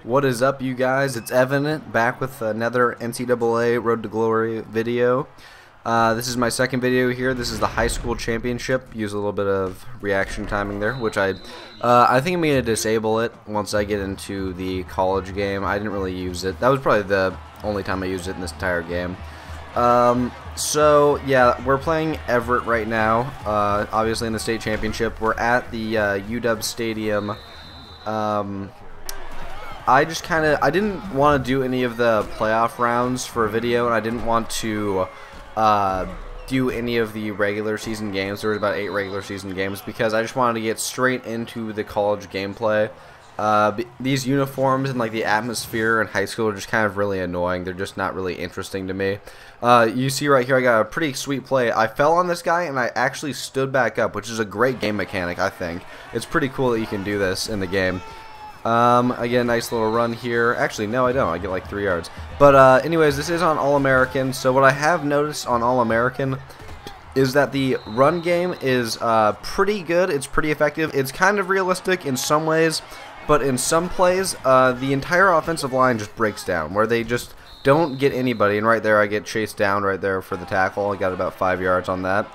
What is up, you guys? It's Evan back with another NCAA Road to Glory video. This is my second video here. This is the high school championship. Use a little bit of reaction timing there, which I think I'm going to disable it once I get into the college game. I didn't really use it. That was probably the only time I used it in this entire game. So yeah, we're playing Everett right now. Obviously in the state championship. We're at the UW Stadium. I didn't want to do any of the playoff rounds for a video, and I didn't want to do any of the regular season games. There was about 8 regular season games because I just wanted to get straight into the college gameplay. These uniforms and like the atmosphere in high school are just kind of really annoying. They're just not really interesting to me. You see right here, I got a pretty sweet play. I fell on this guy and I actually stood back up, which is a great game mechanic, I think. It's pretty cool that you can do this in the game. I get a nice little run here. Actually, no, I don't. I get like 3 yards. But anyways, this is on All-American. So what I have noticed on All-American is that the run game is pretty good. It's pretty effective. It's kind of realistic in some ways, but in some plays, the entire offensive line just breaks down, where they just don't get anybody. And right there, I get chased down right there for the tackle. I got about 5 yards on that.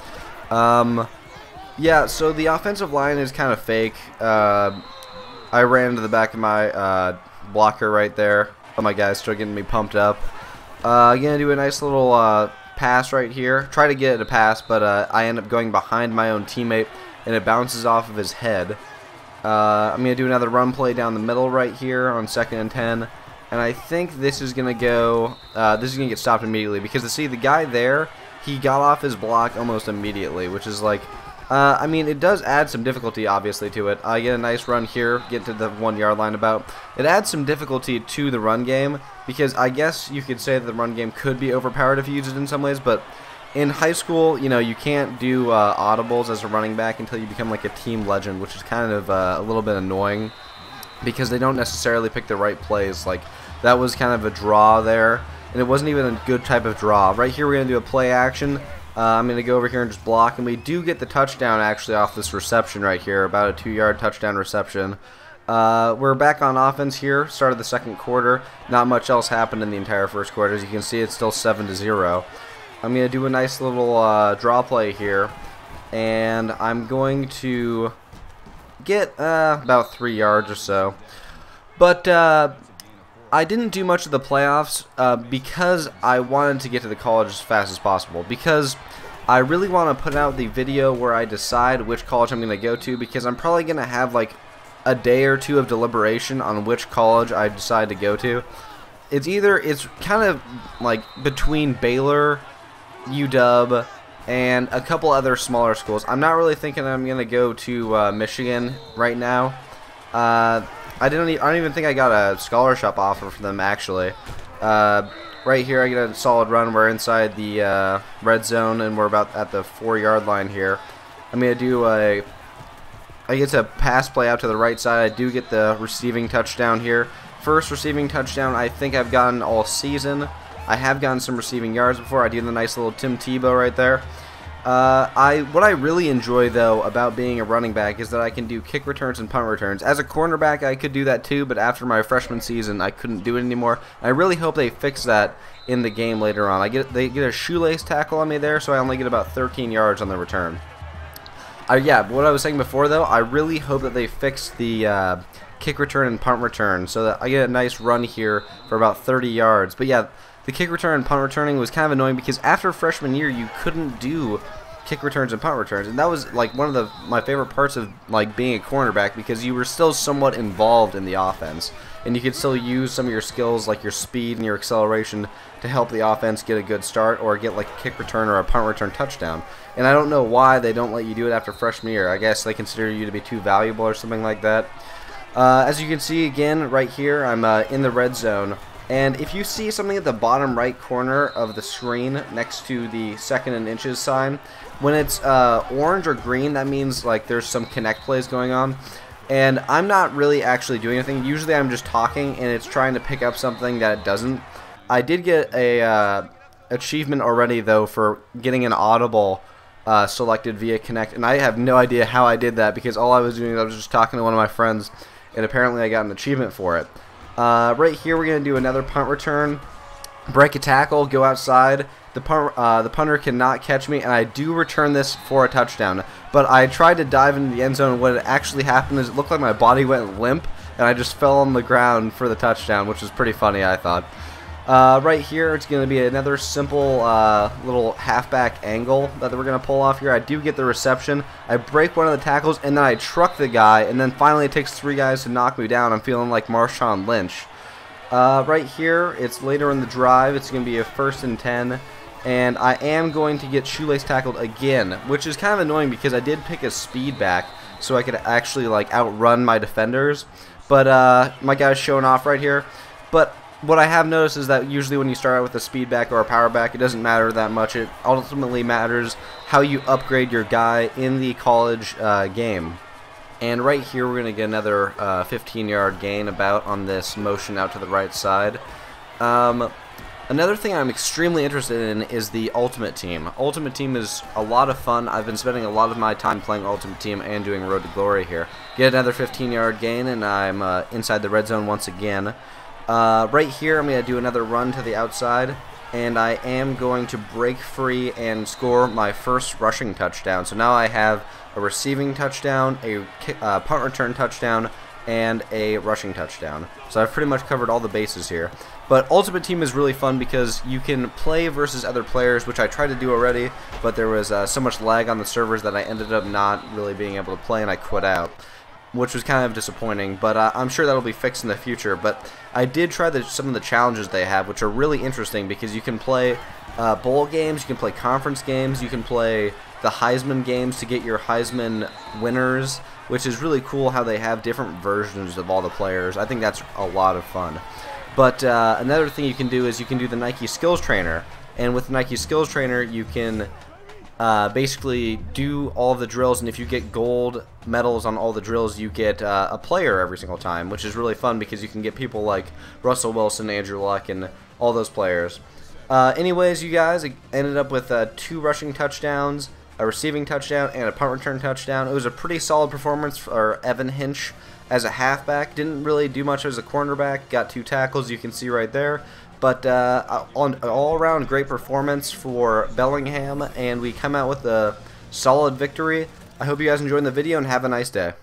Yeah, so the offensive line is kind of fake. I ran into the back of my blocker right there. Oh, my guy's still getting me pumped up. I'm going to do a nice little pass right here. Try to get it a pass, but I end up going behind my own teammate, and it bounces off of his head. I'm going to do another run play down the middle right here on 2nd and 10. And I think this is going to go, this is going to get stopped immediately. Because, see, the guy there, he got off his block almost immediately, which is like, I mean, it does add some difficulty, obviously, to it. I get a nice run here, get to the 1 yard line about. It adds some difficulty to the run game, because I guess you could say that the run game could be overpowered if you use it in some ways, but in high school, you know, you can't do audibles as a running back until you become like a team legend, which is kind of a little bit annoying, because they don't necessarily pick the right plays. Like, that was kind of a draw there, and it wasn't even a good type of draw. Right here, we're going to do a play action. I'm going to go over here and just block, and we do get the touchdown actually off this reception right here, about a 2-yard touchdown reception. We're back on offense here, start of the second quarter. Not much else happened in the entire first quarter. As you can see, it's still 7-0. I'm going to do a nice little draw play here, and I'm going to get about 3 yards or so. But I didn't do much of the playoffs because I wanted to get to the college as fast as possible, because I really want to put out the video where I decide which college I'm going to go to, because I'm probably going to have like a day or two of deliberation on which college I decide to go to. It's kind of like between Baylor, UW, and a couple other smaller schools. I'm not really thinking I'm going to go to Michigan right now. I don't even think I got a scholarship offer for them, actually. Right here, I get a solid run. We're inside the red zone, and we're about at the 4-yard line here. I'm going to do I get a pass play out to the right side. I do get the receiving touchdown here. First receiving touchdown I think I've gotten all season. I have gotten some receiving yards before. I do the nice little Tim Tebow right there. What I really enjoy, though, about being a running back is that I can do kick returns and punt returns. As a cornerback, I could do that too, but after my freshman season, I couldn't do it anymore. I really hope they fix that in the game later on. They get a shoelace tackle on me there, so I only get about 13 yards on the return. Yeah, what I was saying before, though, I really hope that they fix the kick return and punt return, so that I get a nice run here for about 30 yards. But yeah, the kick return and punt returning was kind of annoying, because after freshman year, you couldn't do kick returns and punt returns, and that was like one of my favorite parts of like being a cornerback, because you were still somewhat involved in the offense, and you could still use some of your skills like your speed and your acceleration to help the offense get a good start or get like a kick return or a punt return touchdown. And I don't know why they don't let you do it after freshman year. I guess they consider you to be too valuable or something like that. As you can see again right here, I'm in the red zone. And if you see something at the bottom right corner of the screen next to the 2nd and inches sign, when it's orange or green, that means like there's some connect plays going on. And I'm not really actually doing anything. Usually I'm just talking, and it's trying to pick up something that it doesn't. I did get a achievement already, though, for getting an audible selected via connect, and I have no idea how I did that, because all I was doing, I was just talking to one of my friends, and apparently I got an achievement for it. Right here we're going to do another punt return, break a tackle, go outside. The punter cannot catch me, and I do return this for a touchdown. But I tried to dive into the end zone, and what actually happened is it looked like my body went limp, and I just fell on the ground for the touchdown, which was pretty funny, I thought. Right here, it's going to be another simple little halfback angle that we're going to pull off here. I do get the reception. I break one of the tackles, and then I truck the guy, and then finally it takes 3 guys to knock me down. I'm feeling like Marshawn Lynch. Right here, it's later in the drive. It's going to be a 1st and 10. And I am going to get shoelace tackled again, which is kind of annoying because I did pick a speed back so I could actually like outrun my defenders. But my guy's showing off right here. But what I have noticed is that usually when you start out with a speed back or a power back, it doesn't matter that much. It ultimately matters how you upgrade your guy in the college game. And right here we're going to get another 15-yard gain about on this motion out to the right side. Another thing I'm extremely interested in is the Ultimate Team. Ultimate Team is a lot of fun. I've been spending a lot of my time playing Ultimate Team and doing Road to Glory here. Get another 15-yard gain, and I'm inside the red zone once again. Right here, I'm going to do another run to the outside, and I am going to break free and score my first rushing touchdown. So now I have a receiving touchdown, a punt return touchdown, and a rushing touchdown. So I've pretty much covered all the bases here. But Ultimate Team is really fun because you can play versus other players, which I tried to do already, but there was so much lag on the servers that I ended up not really being able to play, and I quit out, which was kind of disappointing. But I'm sure that'll be fixed in the future. But I did try some of the challenges they have, which are really interesting because you can play bowl games, you can play conference games, you can play the Heisman games to get your Heisman winners, which is really cool how they have different versions of all the players. I think that's a lot of fun. But another thing you can do is you can do the Nike Skills Trainer, and with Nike Skills Trainer you can basically do all of the drills, and if you get gold medals on all the drills, you get a player every single time, which is really fun because you can get people like Russell Wilson, Andrew Luck, and all those players. Anyways, you guys, I ended up with 2 rushing touchdowns, a receiving touchdown, and a punt return touchdown. It was a pretty solid performance for Evan Hinch as a halfback. Didn't really do much as a cornerback. Got 2 tackles, you can see right there. But an all-around great performance for Bellingham, and we come out with a solid victory. I hope you guys enjoyed the video, and have a nice day.